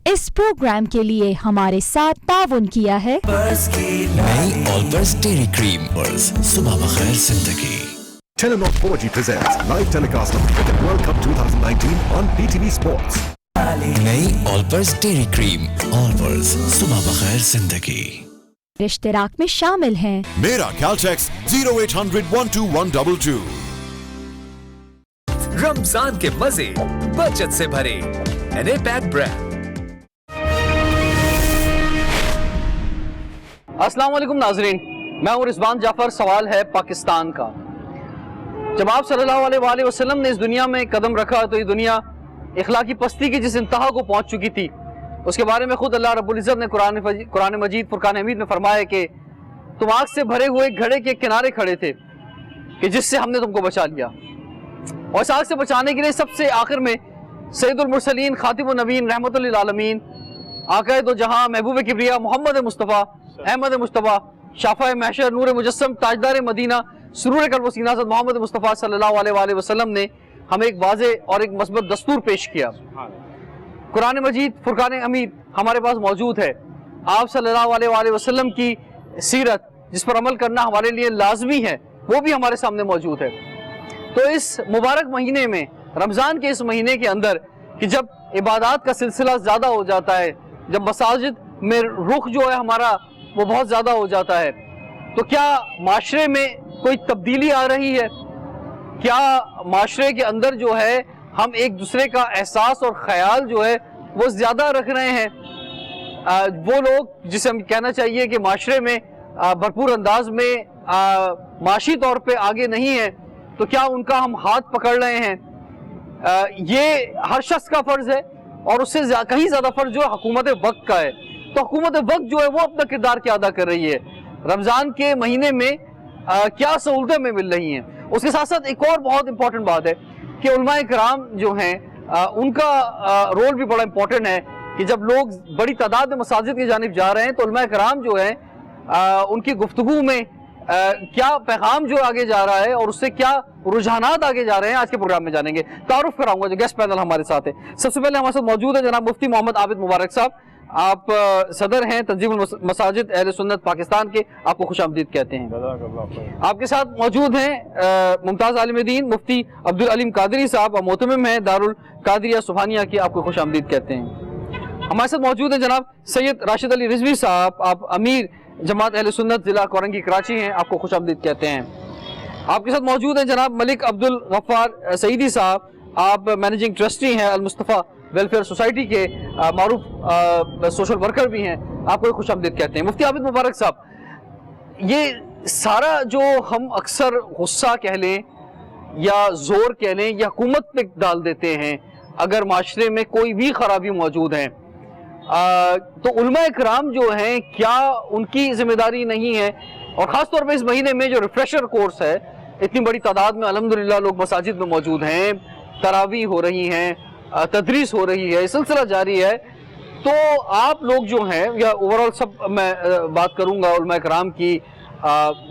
इस प्रोग्राम के लिए हमारे साथ ताउन किया है नई ऑलपर्स डेयरी क्रीम पर्स सुबह बखैर जिंदगी। Telenor 4G presents live telecast of Cricket World Cup 2019 on PTV Sports. नई ऑलपर्स डेयरी क्रीम ऑलपर्स सुबह बखैर जिंदगी। इश्तिराक में शामिल हैं मेरा Caltex 0800 12122। रमजान के मजे बचत से भरे एनएपैक ब्रांड। अस्सलाम वालेकुम नाजरीन, मैं हूं रिजवान जाफर। सवाल है पाकिस्तान का। जब आप सल्लल्लाहु अलैहि वसल्लम ने इस दुनिया में कदम रखा तो ये दुनिया इखलाकी पस्ती की जिस इंतहा को पहुंच चुकी थी, उसके बारे में खुद अल्लाह रब्बुल इज़्ज़त ने कुरान मजीद फुरकान हमीद में फरमाया कि तुम आग से भरे हुए घड़े के किनारे खड़े थे कि जिससे हमने तुमको बचा लिया। और इस आग से बचाने के लिए सबसे आखिर में सैयदुल मुरसलीन खातिमुन नबीन रहमतुल लिल आलमीन आक़ाए दो जहां महबूब किबरिया मोहम्मद मुस्तफ़ा अहमद मुस्तफ़ा शाफ़ाए महशर नूर मुजस्सम ताजदार मदीना सुरूर कल्ब व सीना मोहम्मद मुस्तफ़ा सल्लल्लाहु अलैहि वसल्लम ने हमें एक वाज़े और एक मस्बत दस्तूर पेश किया। कुरान मजीद फुरकान हमीद हमारे पास मौजूद है। आप सल्लल्लाहु अलैहि वसल्लम की सीरत जिस पर अमल करना हमारे लिए लाजमी है वो भी हमारे सामने मौजूद है। तो इस मुबारक महीने में, रमज़ान के इस महीने के अंदर कि जब इबादत का सिलसिला ज़्यादा हो जाता है, जब मसाजिद में रुख जो है हमारा वो बहुत ज़्यादा हो जाता है, तो क्या माशरे में कोई तब्दीली आ रही है? क्या माशरे के अंदर जो है हम एक दूसरे का एहसास और ख्याल जो है वो ज़्यादा रख रहे हैं? वो लोग जिसे हम कहना चाहिए कि माशरे में भरपूर अंदाज में माशी तौर पे आगे नहीं है, तो क्या उनका हम हाथ पकड़ रहे हैं? ये हर शख्स का फ़र्ज़ है और उससे कहीं ज़्यादा फ़र्ज़ जो है हुकूमत वक्त का है। तो हुकूमत वक्त जो है वो अपना किरदार क्या अदा कर रही है? रमज़ान के महीने में क्या सहूलतें में मिल रही हैं? उसके साथ साथ एक और बहुत इंपॉर्टेंट बात है कि उलमाए किराम जो हैं उनका रोल भी बड़ा इंपॉर्टेंट है कि जब लोग बड़ी तादाद में मसाजिद की जानिब जा रहे हैं तो उलमाए किराम जो हैं उनकी गुफ्तगू में क्या पैगाम जो आगे जा रहा है और उससे क्या रुझानात आगे जा रहे हैं, आज के प्रोग्राम में जानेंगे। तारुफ कराऊंगा जो गेस्ट पैनल हमारे साथ है। सबसे पहले हमारे साथ मौजूद है जनाब मुफ्ती मोहम्मद आबिद मुबारक साहब। आप सदर हैं तंजीमुल मसाजिद अहले सुन्नत पाकिस्तान के, आपको खुशामदीद कहते हैं। आपके साथ मौजूद हैं मुमताज़ आलिम दीन मुफ्ती अब्दुल अलीम कादरी साहब, और मोहतमिम हैं दारुल कादरिया सुबहानिया के, आपको खुशामदीद कहते हैं। हमारे साथ मौजूद हैं जनाब सैयद राशिद अली रिजवी साहब, आप अमीर जमात अहले सुन्नत जिला कोरंगी कराची हैं, आपको खुशामदीद कहते हैं। आपके साथ मौजूद हैं जनाब मलिक अब्दुल गफ्फार सईदी साहब, आप मैनेजिंग ट्रस्टी हैं अल मुस्तफ़ा वेलफेयर सोसाइटी के, मारूफ सोशल वर्कर भी हैं, आपको खुशामदीद कहते हैं। मुफ्ती आबिद मुबारक साहब, ये सारा जो हम अक्सर गुस्सा कह लें या जोर कह लें या हुकूमत पे डाल देते हैं अगर माशरे में कोई भी खराबी मौजूद है, तो उलमाए किराम जो हैं क्या उनकी जिम्मेदारी नहीं है? और ख़ास तौर पे इस महीने में जो रिफ्रेशर कोर्स है, इतनी बड़ी तादाद में अल्हम्दुलिल्लाह लोग मसाजिद में मौजूद हैं, तरावी हो रही हैं, तदरीस हो रही है, सिलसिला जारी है, तो आप लोग जो हैं या ओवरऑल सब मैं बात करूँगा उलमाए किराम की,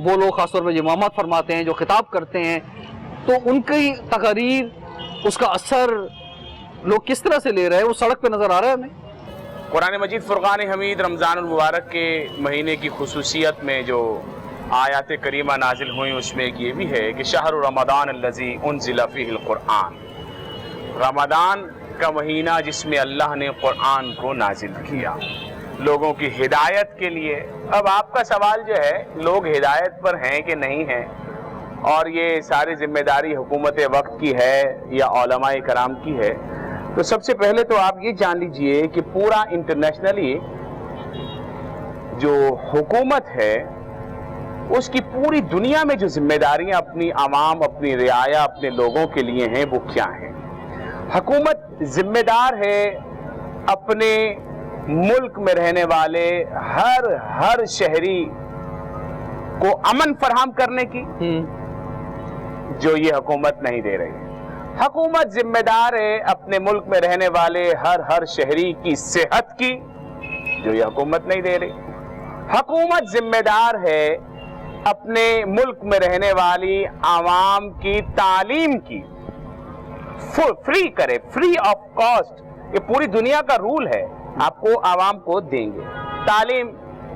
वो लोग ख़ास तौर पर इमामत फरमाते हैं, जो खिताब करते हैं, तो उनकी तकरीर, उसका असर लोग किस तरह से ले रहे हैं? वो सड़क पे नज़र आ रहा है हमें। कुरान मजीद फुरकान हमीद रमज़ानुल मुबारक के महीने की खुसूसियत में जो आयात करीमा नाजिल हुई उसमें एक ये भी है कि शहर रमज़ान अल्लज़ी उन्ज़िला फ़ीहिल क़ुरआन, रमज़ान का महीना जिसमें अल्लाह ने क़ुरआन को नाजिल किया लोगों की हिदायत के लिए। अब आपका सवाल जो है, लोग हिदायत पर हैं कि नहीं हैं, और ये सारी जिम्मेदारी हुकूमत वक्त की है या उलमाए कराम की है, तो सबसे पहले तो आप ये जान लीजिए कि पूरा इंटरनेशनली जो हुकूमत है उसकी पूरी दुनिया में जो जिम्मेदारियां अपनी आवाम, अपनी रियाया, अपने लोगों के लिए हैं वो क्या हैं? हुकूमत जिम्मेदार है अपने मुल्क में रहने वाले हर शहरी को अमन फराहम करने की, जो ये हुकूमत नहीं दे रही। हुकूमत जिम्मेदार है अपने मुल्क में रहने वाले हर शहरी की सेहत की, जो ये हुकूमत नहीं दे रही। हुकूमत जिम्मेदार है अपने मुल्क में रहने वाली आवाम की तालीम की, फ्री करे, फ्री ऑफ कॉस्ट। ये पूरी दुनिया का रूल है آپ کو عوام کو دیں گے. تعلیم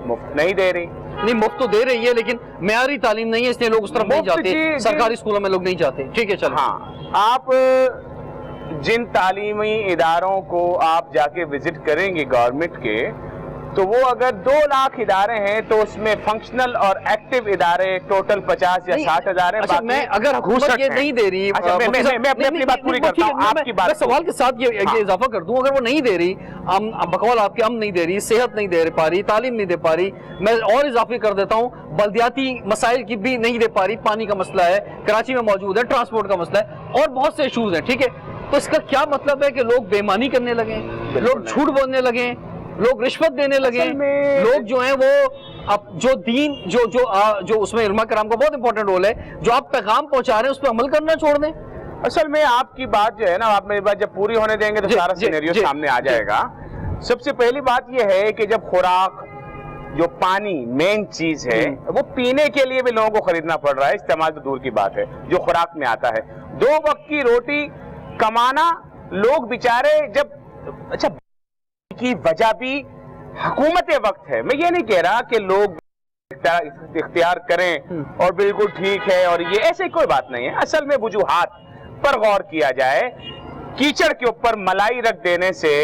مفت نہیں دے رہی. نہیں مفت تو دے رہی ہے لیکن معیاری تعلیم نہیں ہے اس لیے لوگ اس طرف نہیں جاتے. سرکاری اسکولوں میں لوگ نہیں جاتے. ٹھیک ہے چلو. ہاں آپ جن تعلیمی اداروں کو آپ جا کے وزٹ کریں گے گورنمنٹ کے تو وہ اگر 2 لاکھ ادارے ہیں تو اس میں فنکشنل اور ایکٹیو ادارے ٹوٹل 50 یا 60 ہزار ہیں. میں اگر حکومت یہ نہیں دے رہی, میں اپنی بات پوری کرتا ہوں, آپ کی بات سوال کے ساتھ یہ اضافہ کر دوں, اگر وہ نہیں دے رہی, بقول آپ کے نہیں دے رہی, صحت نہیں دے پا رہی, تعلیم نہیں دے پا رہی, میں اور اضافی کر دیتا ہوں بلدیاتی مسائل کی بھی نہیں دے پا رہی, پانی کا مسئلہ ہے کراچی میں موجود ہے, ٹرانسپورٹ کا مسئلہ ہے اور بہت سے ایشوز ہیں. ٹھیک ہے, تو اس کا کیا مطلب ہے کہ لوگ بے ایمانی کرنے لگے, لوگ جھوٹ بولنے لگے, لوگ رشوت دینے لگے, لوگ جو ہیں وہ اب جو دین جو اس میں علماء کرام کا بہت امپورٹنٹ رول ہے, جو آپ پیغام پہنچا رہے ہیں اس پہ عمل کرنا چھوڑ دیں. اصل میں آپ کی بات جو ہے نا, آپ میری بات جب پوری ہونے دیں گے تو سارا سینیریو سامنے آ جائے گا. سب سے پہلی بات یہ ہے کہ جب خوراک جو پانی مین چیز ہے وہ پینے کے لیے بھی لوگوں کو خریدنا پڑ رہا ہے, استعمال تو دور کی بات ہے, جو خوراک میں آتا ہے 2 وقت کی روٹی کمانا لوگ بیچارے جب اچھا کی وجہ بھی حکومت وقت ہے. میں یہ نہیں کہہ رہا کہ لوگ اختیار کریں اور بالکل ٹھیک ہے اور یہ ایسے کوئی بات نہیں ہے. اصل میں وجوہات پر غور کیا جائے. کیچڑ کے اوپر ملائی رکھ دینے سے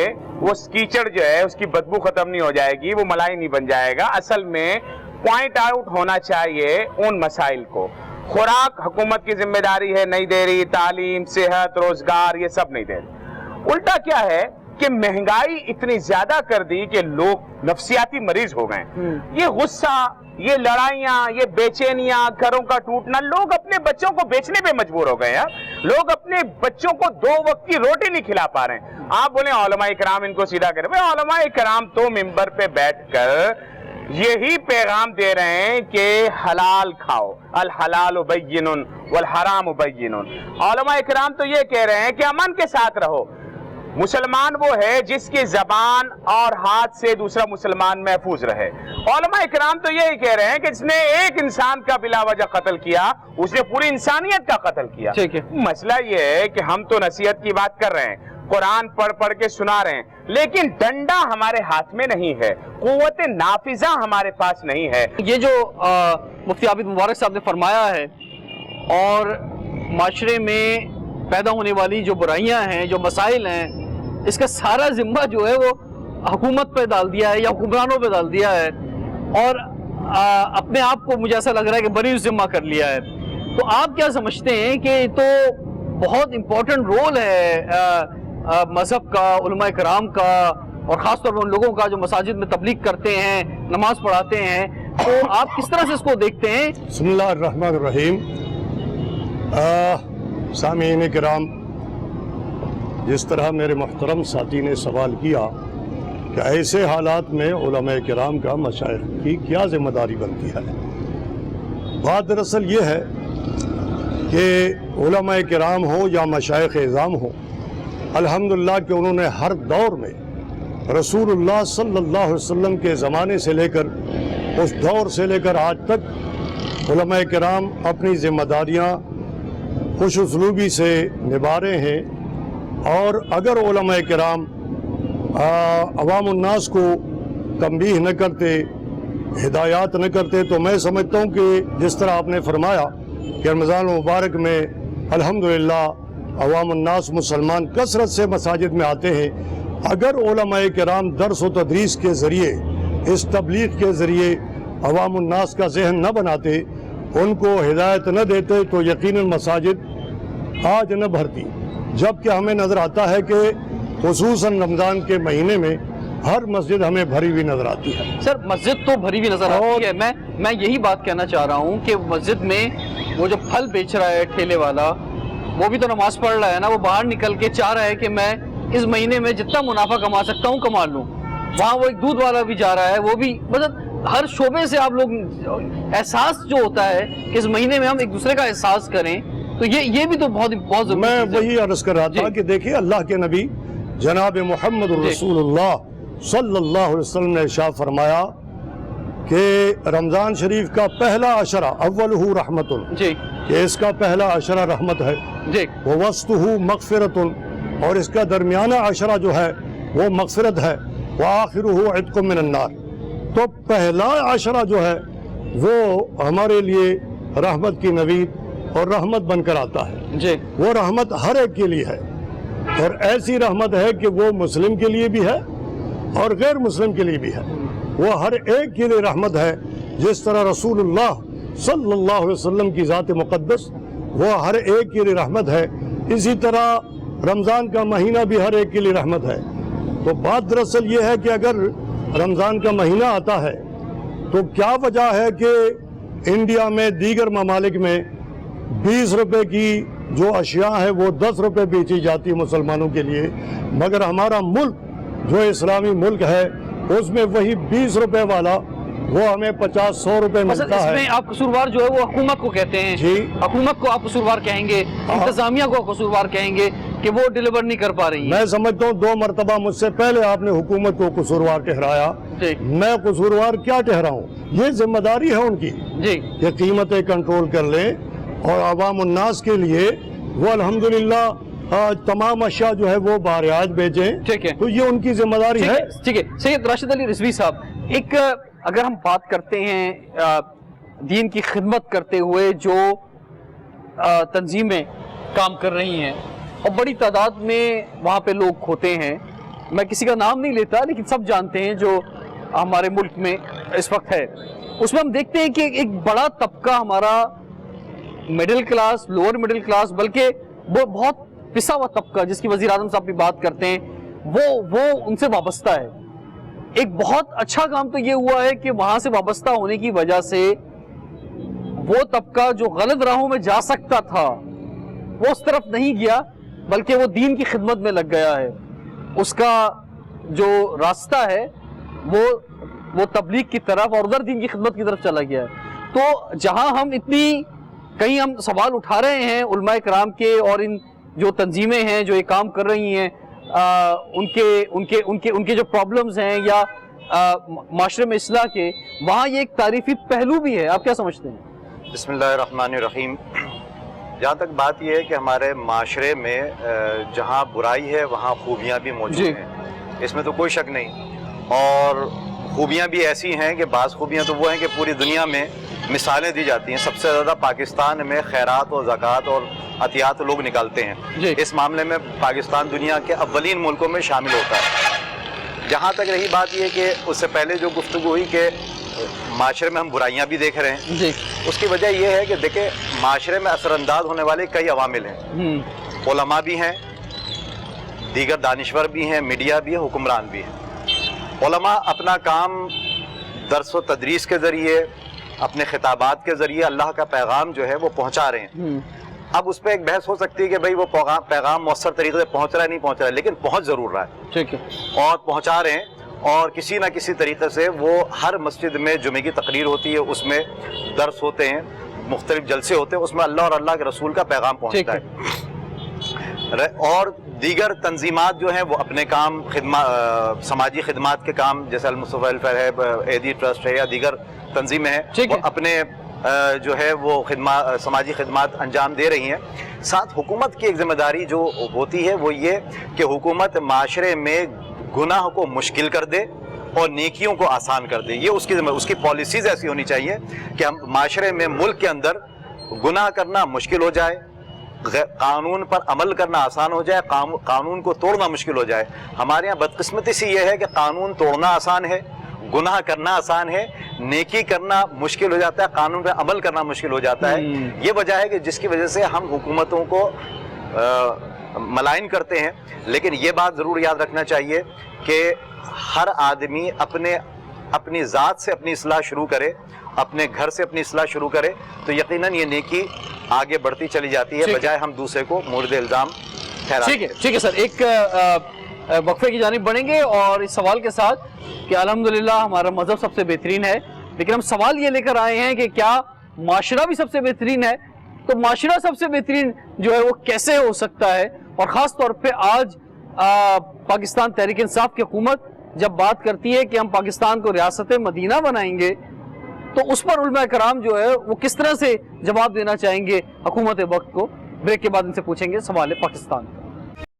وہ کیچڑ جو ہے اس کی بدبو ختم نہیں ہو جائے گی, وہ ملائی نہیں بن جائے گا. اصل میں پوائنٹ آؤٹ ہونا چاہیے ان مسائل کو. خوراک حکومت کی ذمہ داری ہے, نہیں دے رہی. تعلیم, صحت, روزگار یہ سب نہیں دے رہی. الٹا کیا ہے کہ مہنگائی اتنی زیادہ کر دی کہ لوگ نفسیاتی مریض ہو گئے. یہ غصہ, یہ لڑائیاں, یہ بے چینیاں, گھروں کا ٹوٹنا, لوگ اپنے بچوں کو بیچنے پہ مجبور ہو گئے ہیں. لوگ اپنے بچوں کو 2 وقت کی روٹی نہیں کھلا پا رہے ہیں. آپ بولیں علماء کرام ان کو سیدھا کریں, علماء کرام تو ممبر پہ بیٹھ کر یہی پیغام دے رہے ہیں کہ حلال کھاؤ, الحلال بین والحرام بین. علماء کرام تو یہ کہہ رہے ہیں کہ امن کے ساتھ رہو. مسلمان وہ ہے جس کی زبان اور ہاتھ سے دوسرا مسلمان محفوظ رہے. علماء کرام تو یہی کہہ رہے ہیں کہ جس نے ایک انسان کا بلا وجہ قتل کیا اس نے پوری انسانیت کا قتل کیا. مسئلہ یہ ہے کہ ہم تو نصیحت کی بات کر رہے ہیں, قرآن پڑھ کے سنا رہے ہیں, لیکن ڈنڈا ہمارے ہاتھ میں نہیں ہے, قوت نافذہ ہمارے پاس نہیں ہے. یہ جو مفتی عابد مبارک صاحب نے فرمایا ہے اور معاشرے میں پیدا ہونے والی جو برائیاں ہیں, جو مسائل ہیں, اس کا سارا ذمہ جو ہے وہ حکومت پہ ڈال دیا ہے یا حکمرانوں پہ ڈال دیا ہے اور اپنے آپ کو مجھے ایسا لگ رہا ہے کہ بری ذمہ کر لیا ہے. تو آپ کیا سمجھتے ہیں کہ یہ تو بہت امپورٹنٹ رول ہے مذہب کا, علماء کرام کا, اور خاص طور پر ان لوگوں کا جو مساجد میں تبلیغ کرتے ہیں, نماز پڑھاتے ہیں, تو آپ کس طرح سے اس کو دیکھتے ہیں؟ بسم اللہ الرحمن الرحیم. سامعین کرام, جس طرح میرے محترم ساتھی نے سوال کیا کہ ایسے حالات میں علماء کرام کا مشائخ کی کیا ذمہ داری بنتی ہے, بات دراصل یہ ہے کہ علماء کرام ہو یا مشائخ اعظام ہو, الحمدللہ کہ انہوں نے ہر دور میں رسول اللہ صلی اللہ علیہ وسلم کے زمانے سے لے کر اس دور سے لے کر آج تک علماء کرام اپنی ذمہ داریاں خوش اسلوبی سے نبھا رہے ہیں. اور اگر علماء کرام عوام الناس کو تنبیہ نہ کرتے, ہدایات نہ کرتے, تو میں سمجھتا ہوں کہ جس طرح آپ نے فرمایا کہ رمضان المبارک میں الحمدللہ عوام الناس مسلمان کثرت سے مساجد میں آتے ہیں, اگر علماء کرام درس و تدریس کے ذریعے, اس تبلیغ کے ذریعے عوام الناس کا ذہن نہ بناتے, ان کو ہدایت نہ دیتے, تو یقیناً مساجد آج نہ بھرتی. جبکہ ہمیں نظر آتا ہے کہ خصوصاً رمضان کے مہینے میں ہر مسجد ہمیں بھری ہوئی نظر آتی ہے. سر مسجد تو بھری ہوئی نظر آتی ہے, میں یہی بات کہنا چاہ رہا ہوں کہ مسجد میں وہ جو پھل بیچ رہا ہے ٹھیلے والا, وہ بھی تو نماز پڑھ رہا ہے نا, وہ باہر نکل کے چاہ رہا ہے کہ میں اس مہینے میں جتنا منافع کما سکتا ہوں کما لوں. وہاں وہ ایک دودھ والا بھی جا رہا ہے, وہ بھی, مطلب ہر شعبے سے آپ لوگ احساس جو ہوتا ہے کہ اس مہینے میں ہم ایک دوسرے کا احساس کریں, تو یہ بھی تو بہت ضروری. میں وہی عرض کر رہا تھا کہ دیکھیں اللہ کے نبی جناب محمد رسول اللہ صلی اللہ علیہ وسلم نے ارشاد فرمایا کہ رمضان شریف کا پہلا عشرہ اولہ رحمت, کہ اس کا پہلا عشرہ رحمت ہے, ووسطہ مغفرت, اور اس کا درمیانہ عشرہ جو ہے وہ مغفرت ہے. वआखिरुहु इत्कुम मिनन नार। तो पहला आशरा जो है वो हमारे लिए रहमत की नवीद और रहमत बनकर आता है जी। वो रहमत हर एक के लिए है, और ऐसी रहमत है कि वो मुस्लिम के लिए भी है और गैर मुस्लिम के लिए भी है। वो हर एक के लिए रहमत है। जिस तरह रसूलुल्लाह सल्लल्लाहु अलैहि वसल्लम की ज़ात मुक़द्दस वो हर एक के लिए रहमत है, इसी तरह रमज़ान का महीना भी हर एक के लिए रहमत है। तो बात दरअसल ये है कि अगर रमज़ान का महीना आता है तो क्या वजह है कि इंडिया में दीगर ममालिक में 20 रुपए की जो अशिया है वो 10 रुपए बेची जाती है मुसलमानों के लिए, मगर हमारा मुल्क जो इस्लामी मुल्क है उसमें वही 20 रुपए वाला वो हमें 50-100 रुपए मिलता है। इसमें आप कसूरवार जो है वो हुकूमत को कहते हैं जी। हुकूमत को आप कसूरवार कहेंगे, इंतजामिया को कसूरवार कहेंगे कि वो डिलीवर नहीं कर पा रही है। मैं समझता हूँ 2 मरतबा मुझसे पहले आपने हुकूमत को कसूरवार ठहराया, मैं कसूरवार क्या ठहराऊं? ये जिम्मेदारी है उनकी जी कि कीमतें कंट्रोल कर लें और अवाम उन्नास के लिए वो अल्हम्दुलिल्लाह तमाम अशिया जो है वो बारियाज बेचें। ठीक है, तो ये उनकी जिम्मेदारी है। ठीक है। सैयद राशिद अली रिजवी साहब, एक अगर हम बात करते हैं दीन की खिदमत करते हुए जो तंजीमें काम कर रही हैं और बड़ी तादाद में वहाँ पे लोग होते हैं, मैं किसी का नाम नहीं लेता लेकिन सब जानते हैं जो हमारे मुल्क में इस वक्त है, उसमें हम देखते हैं कि एक बड़ा तबका हमारा middle class, lower middle class, बल्कि वो बहुत पिसा हुआ तबका जिसकी वज़ीर आज़म साहब भी बात करते हैं, वो उनसे वाबस्ता है। एक बहुत अच्छा काम तो ये हुआ है कि वहां से वाबस्ता होने की वजह से वो तबका जो गलत राहों में जा सकता था वो उस तरफ नहीं गया, बल्कि वो दीन की खिदमत में लग गया है। उसका जो रास्ता है वो तबलीग की तरफ और उधर दीन की खिदमत की तरफ चला गया है। तो जहां हम कहीं हम सवाल उठा रहे हैं उलमाए कराम के और इन जो तंजीमें हैं जो ये काम कर रही हैं, उनके जो प्रॉब्लम्स हैं या माशरे में इस्लाह के, वहाँ ये एक तारीफी पहलू भी है। आप क्या समझते हैं? बिस्मिल्लाहिर्रहमानिर्रहीम। जहाँ तक बात यह है कि हमारे माशरे में जहाँ बुराई है वहाँ खूबियाँ भी मौजूद हैं, इसमें तो कोई शक नहीं। और खूबियाँ भी ऐसी हैं कि बाज़ खूबियाँ तो वो हैं कि पूरी दुनिया में मिसालें दी जाती हैं। सबसे ज़्यादा पाकिस्तान में खैरात और ज़कात और अतियात लोग निकालते हैं। इस मामले में पाकिस्तान दुनिया के अव्वलीन मुल्कों में शामिल होता है। जहाँ तक रही बात यह कि उससे पहले जो गुफ्तगू हुई कि माशरे में हम बुराइयाँ भी देख रहे हैं जी। उसकी वजह यह है कि देखें, माशरे में असरअंदाज होने वाले कई अवामिल हैं। उलमा भी हैं, दीगर दानिश्वर भी हैं, मीडिया भी है, हुक्मरान भी हैं। उलमा अपना काम दर्स व तदरीस के ज़रिए, अपने खिताबात के ज़रिए अल्लाह का पैगाम जो है वो पहुँचा रहे हैं। अब उस पर एक बहस हो सकती है कि भाई वो पैगाम मौसर तरीके से पहुँच रहा है नहीं पहुँच रहा है, लेकिन पहुँच ज़रूर रहा है। ठीक है, और पहुँचा रहे हैं। और किसी ना किसी तरीके से वो हर मस्जिद में जुमे की तकरीर होती है, उसमें दर्स होते हैं, मुख्तलिफ जलसे होते हैं, उसमें अल्लाह और अल्लाह के रसूल का पैगाम पहुँचता है। और दीगर तंजीमात जो हैं वो अपने काम समाजी खिदमात के काम, जैसे अल-मुस्तफ़ा वेलफेयर है, एदी ट्रस्ट है या दीगर तंजीमें हैं, वो अपने जो है वो समाजी खिदमात अंजाम दे रही हैं। साथ हुकूमत की एक जिम्मेदारी जो होती है वो ये कि हुकूमत माशरे में गुनाह को मुश्किल कर दे और नेकियों को आसान कर दे। ये उसकी पॉलिसीज़ ऐसी होनी चाहिए कि हम माशरे में, मुल्क के अंदर गुनाह करना मुश्किल हो जाए, कानून पर अमल करना आसान हो जाए, कानून को तोड़ना मुश्किल हो जाए। हमारे यहाँ बदकिस्मती से ये है कि कानून तोड़ना आसान है, गुनाह करना आसान है, नेकी करना मुश्किल हो जाता है, कानून पर अमल करना मुश्किल हो जाता है। ये वजह है कि जिसकी वजह से हम हुकूमतों को मलाइन करते हैं। लेकिन ये बात ज़रूर याद रखना चाहिए कि हर आदमी अपनी ज़ात से अपनी इस्लाह शुरू करे, अपने घर से अपनी इस्लाह शुरू करे, तो यकीनन ये नेकी आगे बढ़ती चली जाती है, बजाय हम दूसरे को मोर्द इल्ज़ाम ठहराते। ठीक है सर, एक वक्फे की जानिब बढ़ेंगे और इस सवाल के साथ कि अल्हम्दुलिल्लाह हमारा मज़हब सबसे बेहतरीन है, लेकिन हम सवाल ये लेकर आए हैं कि क्या माशरा भी सबसे बेहतरीन है? तो माशरा सबसे बेहतरीन जो है वो कैसे हो सकता है? और ख़ास तौर पे आज पाकिस्तान तहरीक इंसाफ की हुकूमत जब बात करती है कि हम पाकिस्तान को रियासत मदीना बनाएंगे, तो उस पर उलमा कराम जो है वो किस तरह से जवाब देना चाहेंगे हुकूमत वक्त को? ब्रेक के बाद इनसे पूछेंगे सवाल पाकिस्तान।